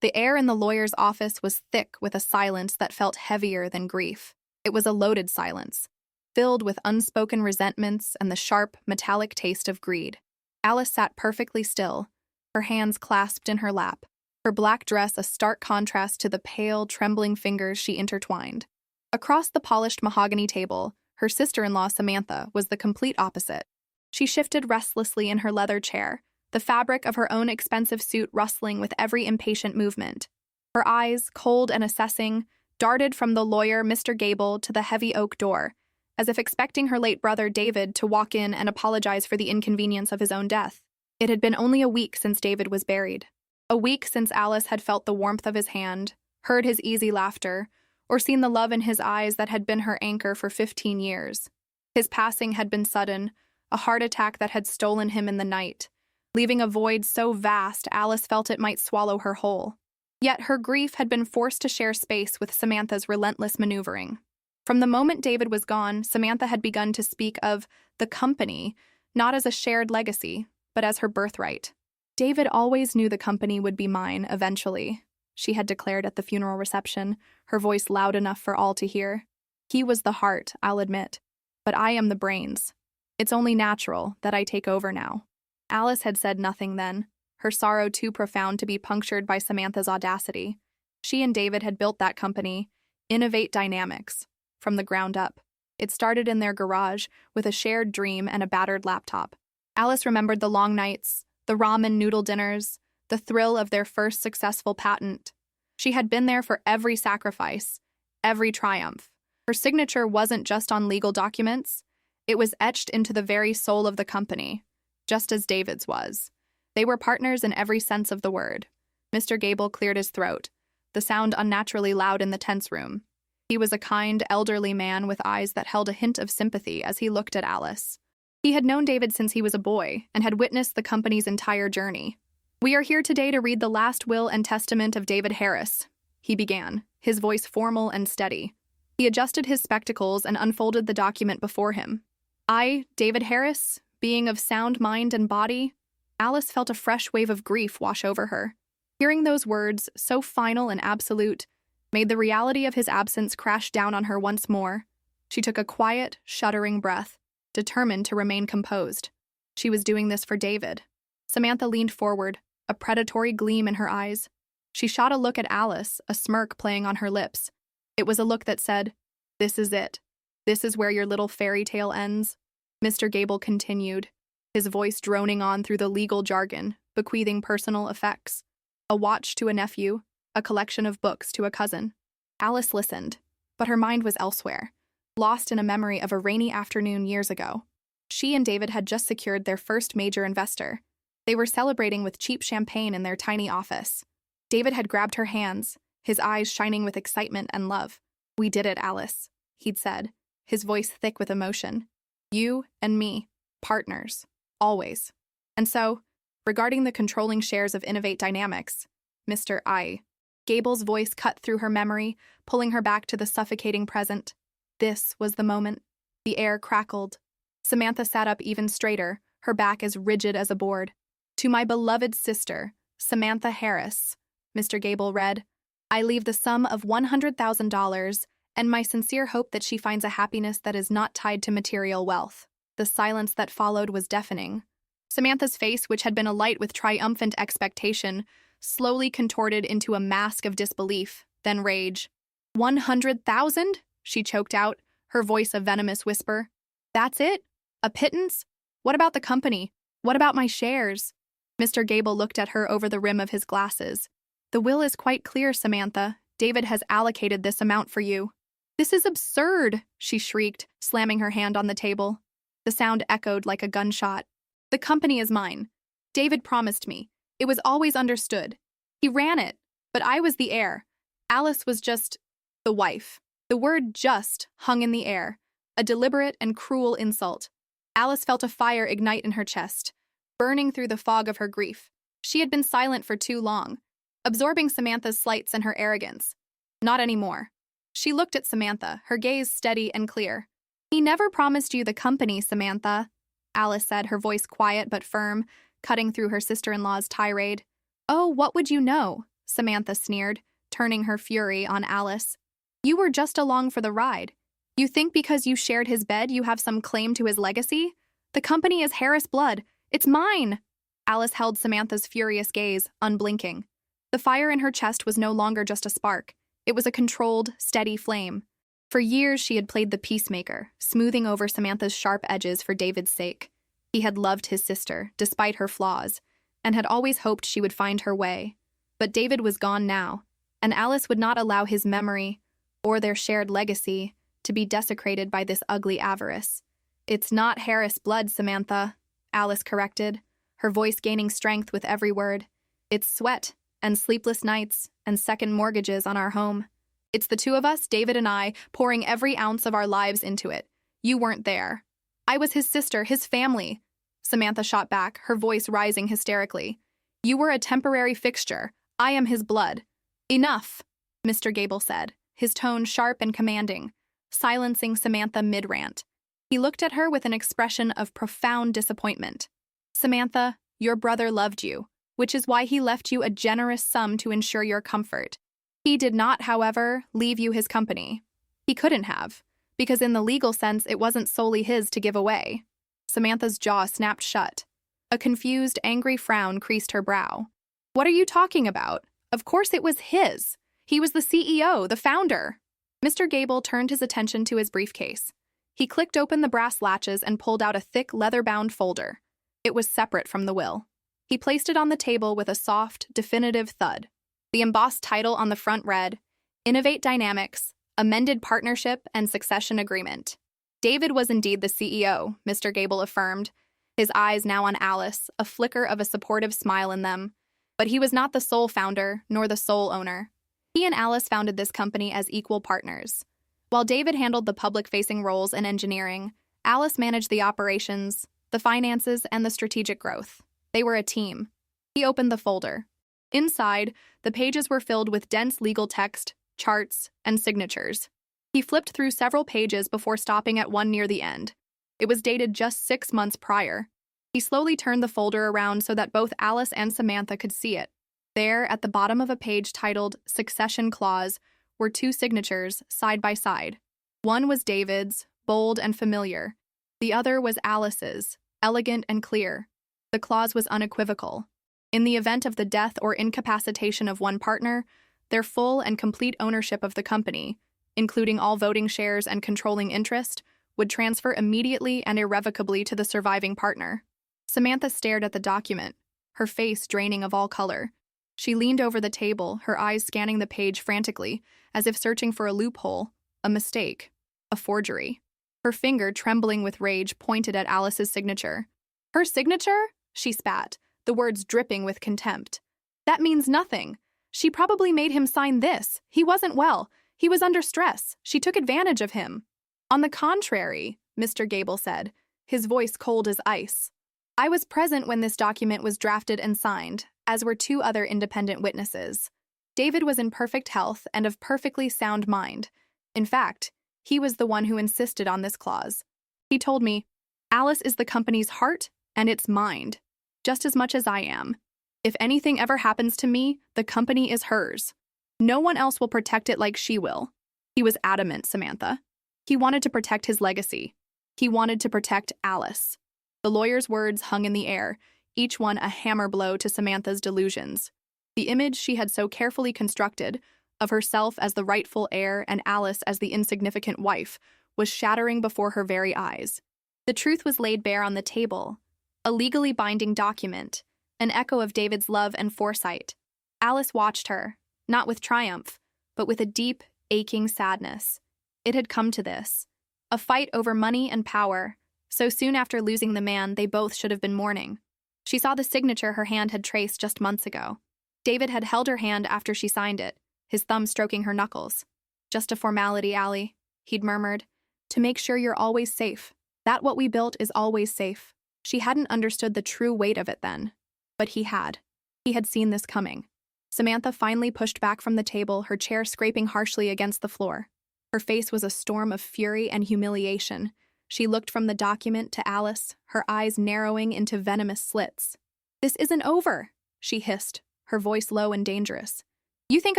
The air in the lawyer's office was thick with a silence that felt heavier than grief. It was a loaded silence, filled with unspoken resentments and the sharp, metallic taste of greed. Alice sat perfectly still, her hands clasped in her lap, her black dress a stark contrast to the pale, trembling fingers she intertwined. Across the polished mahogany table, her sister-in-law Samantha was the complete opposite. She shifted restlessly in her leather chair, the fabric of her own expensive suit rustling with every impatient movement. Her eyes, cold and assessing, darted from the lawyer, Mr. Gable, to the heavy oak door, as if expecting her late brother David to walk in and apologize for the inconvenience of his own death. It had been only a week since David was buried. A week since Alice had felt the warmth of his hand, heard his easy laughter, or seen the love in his eyes that had been her anchor for 15 years. His passing had been sudden, a heart attack that had stolen him in the night, leaving a void so vast Alice felt it might swallow her whole. Yet her grief had been forced to share space with Samantha's relentless maneuvering. From the moment David was gone, Samantha had begun to speak of the company, not as a shared legacy, but as her birthright. David always knew the company would be mine eventually, she had declared at the funeral reception, her voice loud enough for all to hear. He was the heart, I'll admit, but I am the brains. It's only natural that I take over now. Alice had said nothing then, her sorrow too profound to be punctured by Samantha's audacity. She and David had built that company, Innovate Dynamics, from the ground up. It started in their garage with a shared dream and a battered laptop. Alice remembered the long nights, the ramen noodle dinners, the thrill of their first successful patent. She had been there for every sacrifice, every triumph. Her signature wasn't just on legal documents, it was etched into the very soul of the company, just as David's was. They were partners in every sense of the word. Mr. Gable cleared his throat, the sound unnaturally loud in the tense room. He was a kind, elderly man with eyes that held a hint of sympathy as he looked at Alice. He had known David since he was a boy and had witnessed the company's entire journey. "We are here today to read the last will and testament of David Harris," he began, his voice formal and steady. He adjusted his spectacles and unfolded the document before him. "I, David Harris, being of sound mind and body," Alice felt a fresh wave of grief wash over her. Hearing those words, so final and absolute, made the reality of his absence crash down on her once more. She took a quiet, shuddering breath, determined to remain composed. She was doing this for David. Samantha leaned forward, a predatory gleam in her eyes. She shot a look at Alice, a smirk playing on her lips. It was a look that said, "This is it. This is where your little fairy tale ends." Mr. Gable continued, his voice droning on through the legal jargon, bequeathing personal effects. A watch to a nephew, a collection of books to a cousin. Alice listened, but her mind was elsewhere, lost in a memory of a rainy afternoon years ago. She and David had just secured their first major investor. They were celebrating with cheap champagne in their tiny office. David had grabbed her hands, his eyes shining with excitement and love. "We did it, Alice," he'd said, his voice thick with emotion. "You and me, partners, always." And so, regarding the controlling shares of Innovate Dynamics, Mr. I. Gable's voice cut through her memory, pulling her back to the suffocating present. This was the moment. The air crackled. Samantha sat up even straighter, her back as rigid as a board. "To my beloved sister, Samantha Harris," Mr. Gable read, "I leave the sum of $100,000 and my sincere hope that she finds a happiness that is not tied to material wealth." The silence that followed was deafening. Samantha's face, which had been alight with triumphant expectation, slowly contorted into a mask of disbelief, then rage. "100,000?" she choked out, her voice a venomous whisper. "That's it? A pittance? What about the company? What about my shares?" Mr. Gable looked at her over the rim of his glasses. "The will is quite clear, Samantha. David has allocated this amount for you." "This is absurd," she shrieked, slamming her hand on the table. The sound echoed like a gunshot. "The company is mine. David promised me. It was always understood. He ran it, but I was the heir. Alice was just the wife." The word "just" hung in the air, a deliberate and cruel insult. Alice felt a fire ignite in her chest, burning through the fog of her grief. She had been silent for too long, absorbing Samantha's slights and her arrogance. Not anymore. She looked at Samantha, her gaze steady and clear. "He never promised you the company, Samantha," Alice said, her voice quiet but firm, cutting through her sister-in-law's tirade. "Oh, what would you know?" Samantha sneered, turning her fury on Alice. "You were just along for the ride. You think because you shared his bed you have some claim to his legacy? The company is Harris blood. It's mine!" Alice held Samantha's furious gaze, unblinking. The fire in her chest was no longer just a spark. It was a controlled, steady flame. For years she had played the peacemaker, smoothing over Samantha's sharp edges for David's sake. He had loved his sister, despite her flaws, and had always hoped she would find her way. But David was gone now, and Alice would not allow his memory, or their shared legacy, to be desecrated by this ugly avarice. "It's not Harris blood, Samantha," Alice corrected, her voice gaining strength with every word. "It's sweat, and sleepless nights, and second mortgages on our home. It's the two of us, David and I, pouring every ounce of our lives into it. You weren't there. I was his sister, his family." Samantha shot back, her voice rising hysterically. "You were a temporary fixture. I am his blood." "Enough," Mr. Gable said, his tone sharp and commanding, silencing Samantha mid-rant. He looked at her with an expression of profound disappointment. "Samantha, your brother loved you, which is why he left you a generous sum to ensure your comfort. He did not, however, leave you his company. He couldn't have, because in the legal sense it wasn't solely his to give away." Samantha's jaw snapped shut. A confused, angry frown creased her brow. "What are you talking about? Of course it was his. He was the CEO, the founder." Mr. Gable turned his attention to his briefcase. He clicked open the brass latches and pulled out a thick, leather-bound folder. It was separate from the will. He placed it on the table with a soft, definitive thud. The embossed title on the front read, "Innovate Dynamics, Amended Partnership and Succession Agreement." David was indeed the CEO, Mr. Gable affirmed, his eyes now on Alice, a flicker of a supportive smile in them. But he was not the sole founder, nor the sole owner. He and Alice founded this company as equal partners. While David handled the public-facing roles and engineering, Alice managed the operations, the finances, and the strategic growth. They were a team. He opened the folder. Inside, the pages were filled with dense legal text, charts, and signatures. He flipped through several pages before stopping at one near the end. It was dated just 6 months prior. He slowly turned the folder around so that both Alice and Samantha could see it. There, at the bottom of a page titled Succession Clause, were 2 signatures, side by side. One was David's, bold and familiar. The other was Alice's, elegant and clear. The clause was unequivocal. In the event of the death or incapacitation of one partner, their full and complete ownership of the company, including all voting shares and controlling interest, would transfer immediately and irrevocably to the surviving partner. Samantha stared at the document, her face draining of all color. She leaned over the table, her eyes scanning the page frantically, as if searching for a loophole, a mistake, a forgery. Her finger, trembling with rage, pointed at Alice's signature. "Her signature?" she spat, the words dripping with contempt. "That means nothing. She probably made him sign this. He wasn't well. He was under stress. She took advantage of him." "On the contrary," Mr. Gable said, his voice cold as ice. "I was present when this document was drafted and signed, as were 2 other independent witnesses. David was in perfect health and of perfectly sound mind. In fact, he was the one who insisted on this clause. He told me, 'Alice is the company's heart and its mind, just as much as I am. If anything ever happens to me, the company is hers. No one else will protect it like she will.'" He was adamant, Samantha. He wanted to protect his legacy. He wanted to protect Alice. The lawyer's words hung in the air, each one a hammer blow to Samantha's delusions. The image she had so carefully constructed, of herself as the rightful heir and Alice as the insignificant wife, was shattering before her very eyes. The truth was laid bare on the table, a legally binding document, an echo of David's love and foresight. Alice watched her, not with triumph, but with a deep, aching sadness. It had come to this. A fight over money and power, so soon after losing the man they both should have been mourning. She saw the signature her hand had traced just months ago. David had held her hand after she signed it, his thumb stroking her knuckles. "Just a formality, Allie," he'd murmured, "to make sure you're always safe. That what we built is always safe." She hadn't understood the true weight of it then. But he had. He had seen this coming. Samantha finally pushed back from the table, her chair scraping harshly against the floor. Her face was a storm of fury and humiliation. She looked from the document to Alice, her eyes narrowing into venomous slits. "This isn't over," she hissed, her voice low and dangerous. You think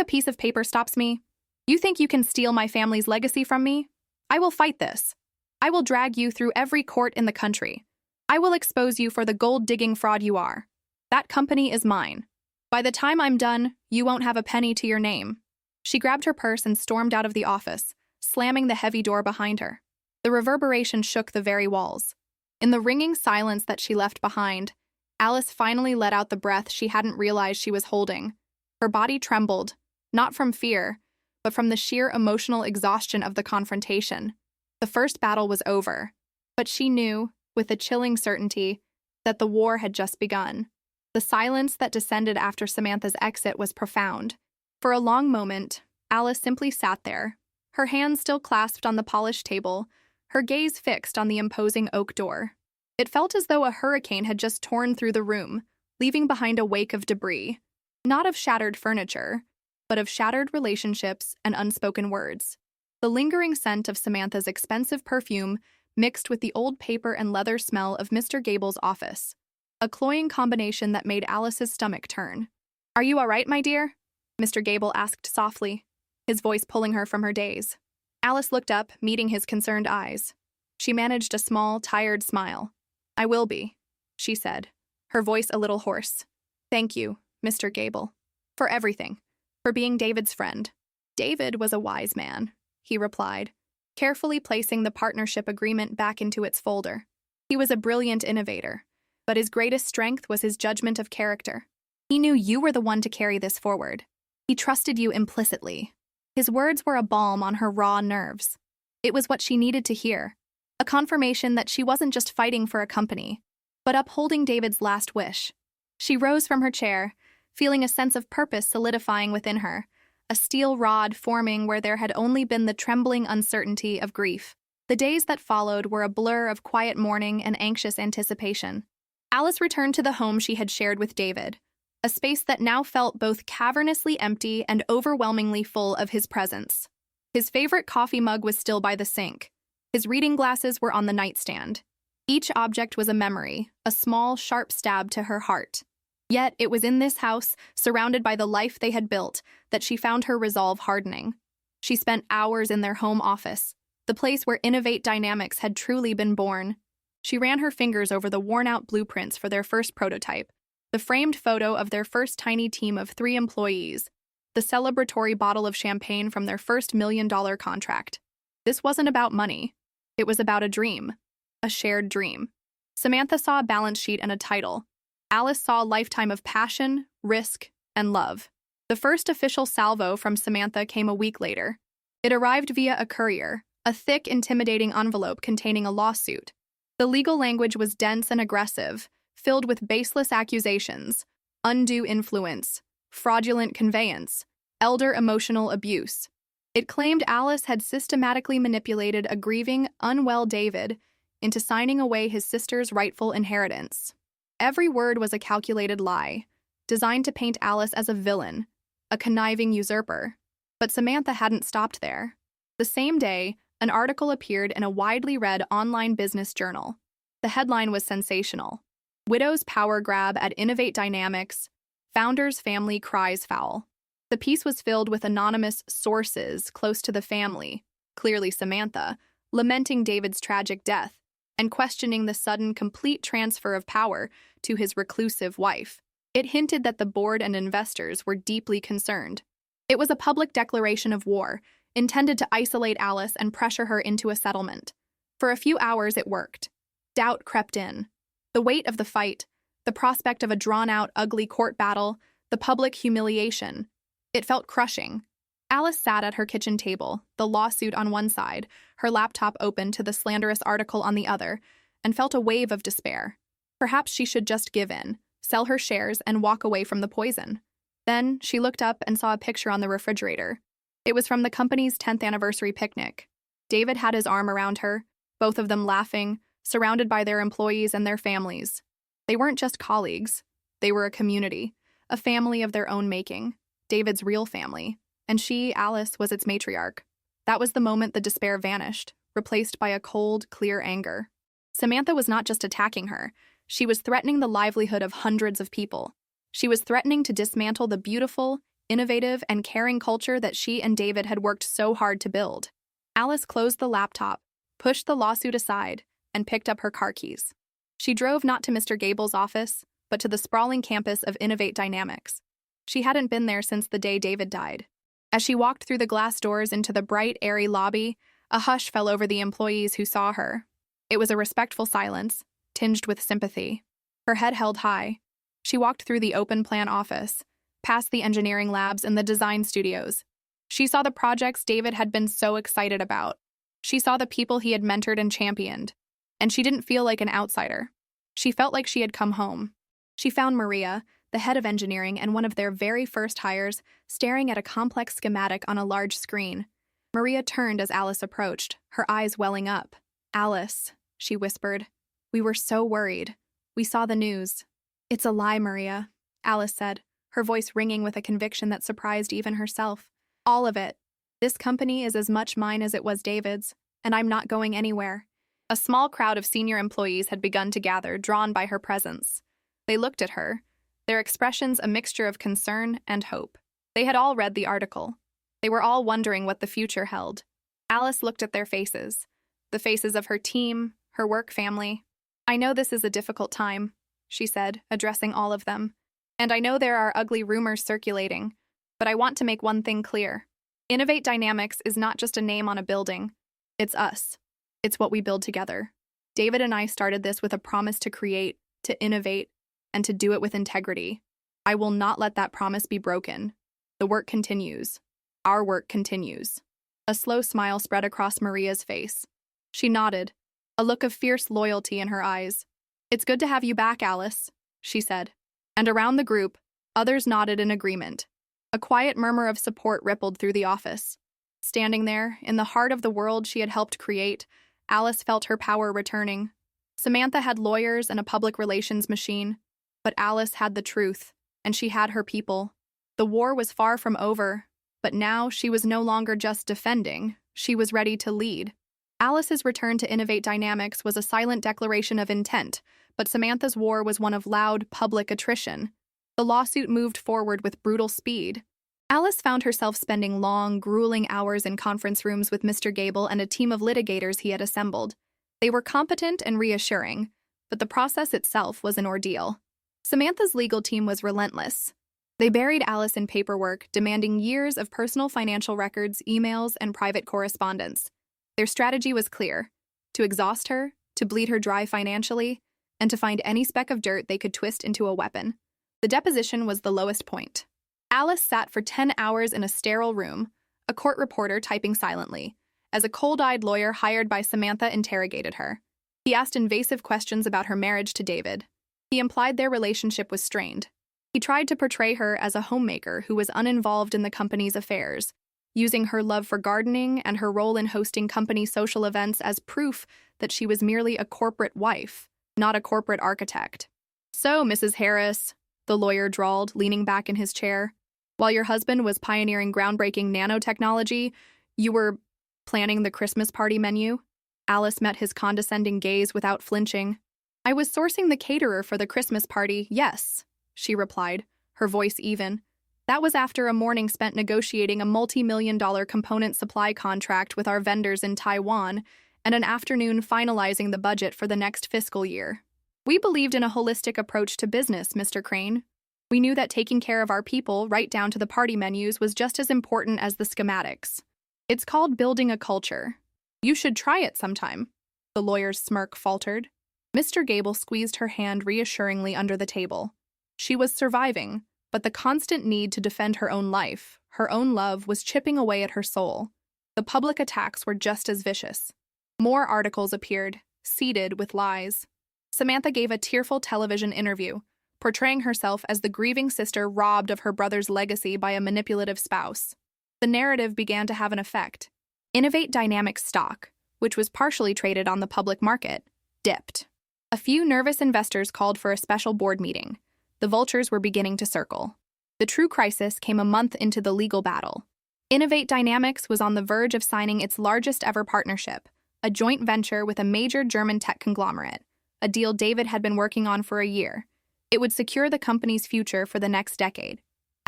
a piece of paper stops me? You think you can steal my family's legacy from me? I will fight this. I will drag you through every court in the country. I will expose you for the gold-digging fraud you are. That company is mine. By the time I'm done, you won't have a penny to your name." She grabbed her purse and stormed out of the office, slamming the heavy door behind her. The reverberation shook the very walls. In the ringing silence that she left behind, Alice finally let out the breath she hadn't realized she was holding. Her body trembled, not from fear, but from the sheer emotional exhaustion of the confrontation. The first battle was over, but she knew, with a chilling certainty, that the war had just begun. The silence that descended after Samantha's exit was profound. For a long moment, Alice simply sat there, her hands still clasped on the polished table, her gaze fixed on the imposing oak door. It felt as though a hurricane had just torn through the room, leaving behind a wake of debris, not of shattered furniture, but of shattered relationships and unspoken words. The lingering scent of Samantha's expensive perfume mixed with the old paper and leather smell of Mr. Gable's office, a cloying combination that made Alice's stomach turn. "Are you all right, my dear?" Mr. Gable asked softly, his voice pulling her from her daze. Alice looked up, meeting his concerned eyes. She managed a small, tired smile. "I will be," she said, her voice a little hoarse. "Thank you, Mr. Gable, for everything, for being David's friend." "David was a wise man," he replied, carefully placing the partnership agreement back into its folder. "He was a brilliant innovator, but his greatest strength was his judgment of character. He knew you were the one to carry this forward. He trusted you implicitly." His words were a balm on her raw nerves. It was what she needed to hear, a confirmation that she wasn't just fighting for a company, but upholding David's last wish. She rose from her chair, feeling a sense of purpose solidifying within her, a steel rod forming where there had only been the trembling uncertainty of grief. The days that followed were a blur of quiet mourning and anxious anticipation. Alice returned to the home she had shared with David, a space that now felt both cavernously empty and overwhelmingly full of his presence. His favorite coffee mug was still by the sink. His reading glasses were on the nightstand. Each object was a memory, a small, sharp stab to her heart. Yet it was in this house, surrounded by the life they had built, that she found her resolve hardening. She spent hours in their home office, the place where Innovate Dynamics had truly been born. She ran her fingers over the worn-out blueprints for their first prototype, the framed photo of their first tiny team of 3 employees, the celebratory bottle of champagne from their first $1 million contract. This wasn't about money. It was about a dream, a shared dream. Samantha saw a balance sheet and a title. Alice saw a lifetime of passion, risk, and love. The first official salvo from Samantha came a week later. It arrived via a courier, a thick, intimidating envelope containing a lawsuit. The legal language was dense and aggressive, filled with baseless accusations, undue influence, fraudulent conveyance, elder emotional abuse. It claimed Alice had systematically manipulated a grieving, unwell David into signing away his sister's rightful inheritance. Every word was a calculated lie, designed to paint Alice as a villain, a conniving usurper. But Samantha hadn't stopped there. The same day, an article appeared in a widely read online business journal. The headline was sensational. "Widow's power grab at Innovate Dynamics, Founder's family cries foul." The piece was filled with anonymous sources close to the family, clearly Samantha, lamenting David's tragic death and questioning the sudden, complete transfer of power to his reclusive wife. It hinted that the board and investors were deeply concerned. It was a public declaration of war, intended to isolate Alice and pressure her into a settlement. For a few hours it worked. Doubt crept in. The weight of the fight, the prospect of a drawn-out, ugly court battle, the public humiliation. It felt crushing. Alice sat at her kitchen table, the lawsuit on one side, her laptop open to the slanderous article on the other, and felt a wave of despair. Perhaps she should just give in, sell her shares, and walk away from the poison. Then she looked up and saw a picture on the refrigerator. It was from the company's 10th anniversary picnic. David had his arm around her, both of them laughing, surrounded by their employees and their families. They weren't just colleagues. They were a community, a family of their own making, David's real family, and she, Alice, was its matriarch. That was the moment the despair vanished, replaced by a cold, clear anger. Samantha was not just attacking her. She was threatening the livelihood of hundreds of people. She was threatening to dismantle the beautiful, innovative, and caring culture that she and David had worked so hard to build. Alice closed the laptop, pushed the lawsuit aside, and picked up her car keys. She drove not to Mr. Gable's office, but to the sprawling campus of Innovate Dynamics. She hadn't been there since the day David died. As she walked through the glass doors into the bright, airy lobby, a hush fell over the employees who saw her. It was a respectful silence, tinged with sympathy. Her head held high. She walked through the open-plan office, past the engineering labs and the design studios. She saw the projects David had been so excited about. She saw the people he had mentored and championed. And she didn't feel like an outsider. She felt like she had come home. She found Maria, the head of engineering and one of their very first hires, staring at a complex schematic on a large screen. Maria turned as Alice approached, her eyes welling up. "Alice," she whispered. "We were so worried. We saw the news." "It's a lie, Maria," Alice said, her voice ringing with a conviction that surprised even herself. "All of it. This company is as much mine as it was David's, and I'm not going anywhere." A small crowd of senior employees had begun to gather, drawn by her presence. They looked at her, their expressions a mixture of concern and hope. They had all read the article. They were all wondering what the future held. Alice looked at their faces, the faces of her team, her work family. "I know this is a difficult time," she said, addressing all of them. "And I know there are ugly rumors circulating, but I want to make one thing clear. Innovate Dynamics is not just a name on a building. It's us. It's what we build together. David and I started this with a promise to create, to innovate, and to do it with integrity. I will not let that promise be broken. The work continues. Our work continues." A slow smile spread across Maria's face. She nodded, a look of fierce loyalty in her eyes. "It's good to have you back, Alice," she said. And around the group, others nodded in agreement. A quiet murmur of support rippled through the office. Standing there, in the heart of the world she had helped create, Alice felt her power returning. Samantha had lawyers and a public relations machine, but Alice had the truth, and she had her people. The war was far from over, but now she was no longer just defending, she was ready to lead. Alice's return to Innovate Dynamics was a silent declaration of intent, but Samantha's war was one of loud, public attrition. The lawsuit moved forward with brutal speed. Alice found herself spending long, grueling hours in conference rooms with Mr. Gable and a team of litigators he had assembled. They were competent and reassuring, but the process itself was an ordeal. Samantha's legal team was relentless. They buried Alice in paperwork, demanding years of personal financial records, emails, and private correspondence. Their strategy was clear: to exhaust her, to bleed her dry financially, and to find any speck of dirt they could twist into a weapon. The deposition was the lowest point. Alice sat for 10 hours in a sterile room, a court reporter typing silently, as a cold-eyed lawyer hired by Samantha interrogated her. He asked invasive questions about her marriage to David. He implied their relationship was strained. He tried to portray her as a homemaker who was uninvolved in the company's affairs, using her love for gardening and her role in hosting company social events as proof that she was merely a corporate wife, not a corporate architect. "So, Mrs. Harris," the lawyer drawled, leaning back in his chair, "while your husband was pioneering groundbreaking nanotechnology, you were planning the Christmas party menu?" Alice met his condescending gaze without flinching. "I was sourcing the caterer for the Christmas party, yes," she replied, her voice even. "That was after a morning spent negotiating a multi-million-dollar component supply contract with our vendors in Taiwan and an afternoon finalizing the budget for the next fiscal year. We believed in a holistic approach to business, Mr. Crane. We knew that taking care of our people, right down to the party menus, was just as important as the schematics. It's called building a culture. You should try it sometime." The lawyer's smirk faltered. Mr. Gable squeezed her hand reassuringly under the table. She was surviving, but the constant need to defend her own life, her own love, was chipping away at her soul. The public attacks were just as vicious. More articles appeared, seeded with lies. Samantha gave a tearful television interview, portraying herself as the grieving sister robbed of her brother's legacy by a manipulative spouse. The narrative began to have an effect. Innovate Dynamics stock, which was partially traded on the public market, dipped. A few nervous investors called for a special board meeting. The vultures were beginning to circle. The true crisis came a month into the legal battle. Innovate Dynamics was on the verge of signing its largest ever partnership, a joint venture with a major German tech conglomerate, a deal David had been working on for a year. It would secure the company's future for the next decade.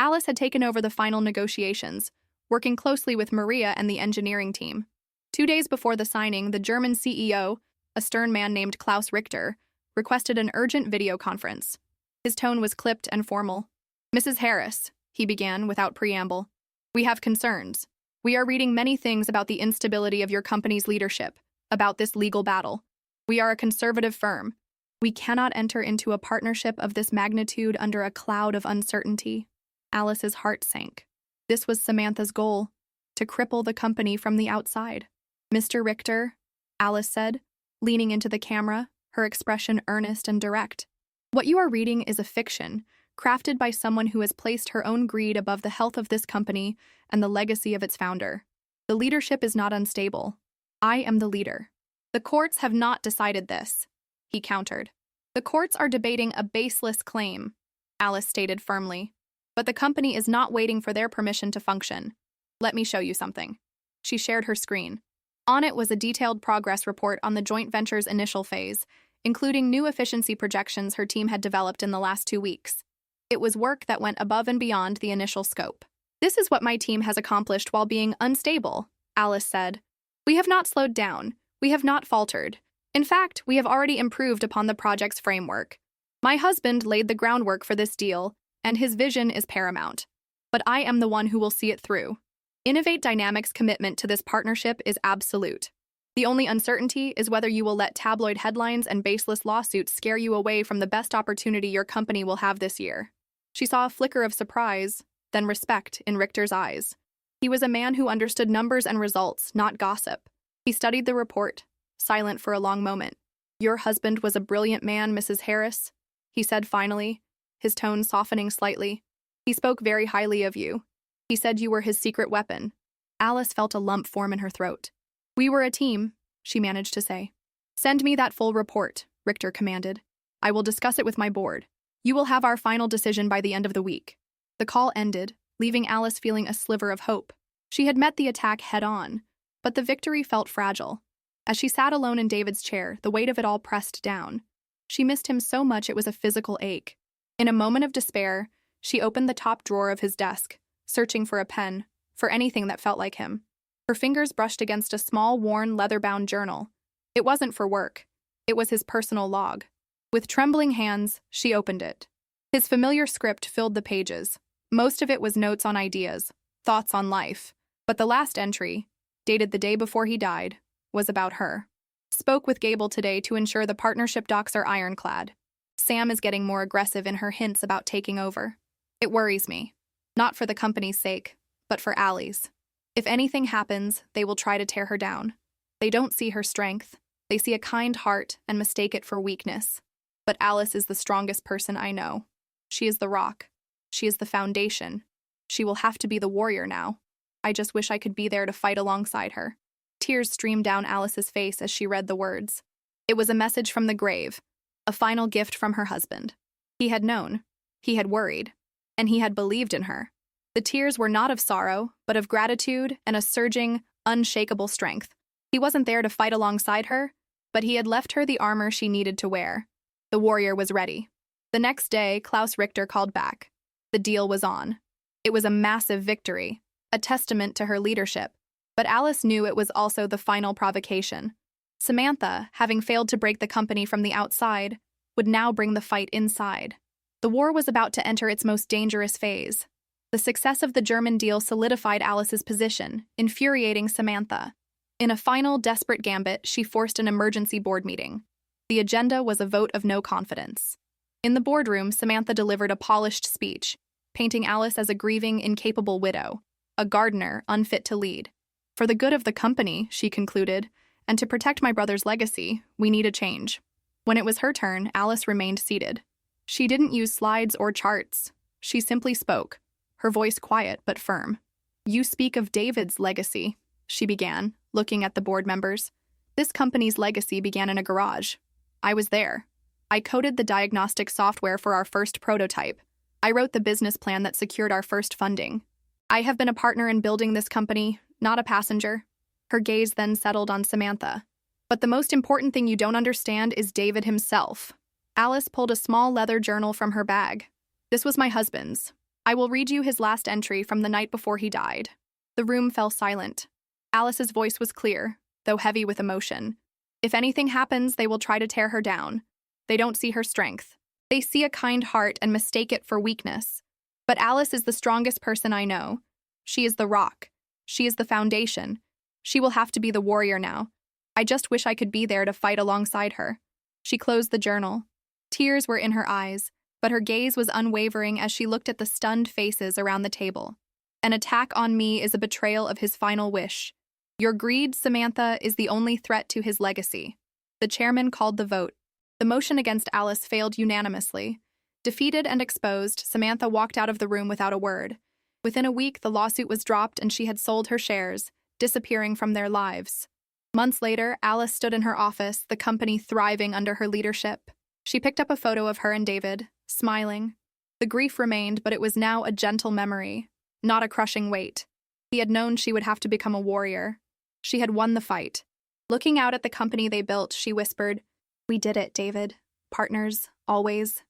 Alice had taken over the final negotiations, working closely with Maria and the engineering team. 2 days before the signing, the German CEO, a stern man named Klaus Richter, requested an urgent video conference. His tone was clipped and formal. "Mrs. Harris," he began without preamble, "we have concerns. We are reading many things about the instability of your company's leadership, about this legal battle. We are a conservative firm. We cannot enter into a partnership of this magnitude under a cloud of uncertainty." Alice's heart sank. This was Samantha's goal, to cripple the company from the outside. "Mr. Richter," Alice said, leaning into the camera, her expression earnest and direct. "What you are reading is a fiction, crafted by someone who has placed her own greed above the health of this company and the legacy of its founder. The leadership is not unstable. I am the leader." "The courts have not decided this," he countered. "The courts are debating a baseless claim," Alice stated firmly. "But the company is not waiting for their permission to function. Let me show you something." She shared her screen. On it was a detailed progress report on the joint venture's initial phase, including new efficiency projections her team had developed in the last 2 weeks. It was work that went above and beyond the initial scope. "This is what my team has accomplished while being unstable," Alice said. "We have not slowed down. We have not faltered. In fact, we have already improved upon the project's framework. My husband laid the groundwork for this deal, and his vision is paramount. But I am the one who will see it through. Innovate Dynamics' commitment to this partnership is absolute. The only uncertainty is whether you will let tabloid headlines and baseless lawsuits scare you away from the best opportunity your company will have this year." She saw a flicker of surprise, then respect in Richter's eyes. He was a man who understood numbers and results, not gossip. He studied the report, silent for a long moment. "Your husband was a brilliant man, Mrs. Harris," he said finally, his tone softening slightly. "He spoke very highly of you. He said you were his secret weapon." Alice felt a lump form in her throat. "We were a team," she managed to say. "Send me that full report," Richter commanded. "I will discuss it with my board. You will have our final decision by the end of the week." The call ended, leaving Alice feeling a sliver of hope. She had met the attack head-on, but the victory felt fragile. As she sat alone in David's chair, the weight of it all pressed down. She missed him so much it was a physical ache. In a moment of despair, she opened the top drawer of his desk, searching for a pen, for anything that felt like him. Her fingers brushed against a small, worn, leather-bound journal. It wasn't for work. It was his personal log. With trembling hands, she opened it. His familiar script filled the pages. Most of it was notes on ideas, thoughts on life. But the last entry, dated the day before he died, was about her. "Spoke with Gable today to ensure the partnership docs are ironclad. Sam is getting more aggressive in her hints about taking over. It worries me. Not for the company's sake, but for Allie's. If anything happens, they will try to tear her down. They don't see her strength. They see a kind heart and mistake it for weakness. But Alice is the strongest person I know. She is the rock. She is the foundation. She will have to be the warrior now. I just wish I could be there to fight alongside her." Tears streamed down Alice's face as she read the words. It was a message from the grave, a final gift from her husband. He had known, he had worried, and he had believed in her. The tears were not of sorrow, but of gratitude and a surging, unshakable strength. He wasn't there to fight alongside her, but he had left her the armor she needed to wear. The warrior was ready. The next day, Klaus Richter called back. The deal was on. It was a massive victory, a testament to her leadership. But Alice knew it was also the final provocation. Samantha, having failed to break the company from the outside, would now bring the fight inside. The war was about to enter its most dangerous phase. The success of the German deal solidified Alice's position, infuriating Samantha. In a final, desperate gambit, she forced an emergency board meeting. The agenda was a vote of no confidence. In the boardroom, Samantha delivered a polished speech, painting Alice as a grieving, incapable widow, a gardener unfit to lead. "For the good of the company," she concluded, "and to protect my brother's legacy, we need a change." When it was her turn, Alice remained seated. She didn't use slides or charts. She simply spoke, her voice quiet but firm. "You speak of David's legacy," she began, looking at the board members. "This company's legacy began in a garage. I was there. I coded the diagnostic software for our first prototype. I wrote the business plan that secured our first funding. I have been a partner in building this company, not a passenger." Her gaze then settled on Samantha. "But the most important thing you don't understand is David himself." Alice pulled a small leather journal from her bag. "This was my husband's. I will read you his last entry from the night before he died. The room fell silent. Alice's voice was clear, though heavy with emotion. If anything happens, they will try to tear her down. They don't see her strength. They see a kind heart and mistake it for weakness. But Alice is the strongest person I know. She is the rock. She is the foundation. She will have to be the warrior now. I just wish I could be there to fight alongside her. She closed the journal. Tears were in her eyes, but her gaze was unwavering as she looked at the stunned faces around the table. An attack on me is a betrayal of his final wish. Your greed, Samantha, is the only threat to his legacy. The chairman called the vote. The motion against Alice failed unanimously. Defeated and exposed, Samantha walked out of the room without a word. Within a week, the lawsuit was dropped and she had sold her shares, disappearing from their lives. Months later, Alice stood in her office, the company thriving under her leadership. She picked up a photo of her and David, smiling. The grief remained, but it was now a gentle memory, not a crushing weight. He had known she would have to become a warrior. She had won the fight. Looking out at the company they built, she whispered, "We did it, David. Partners, always."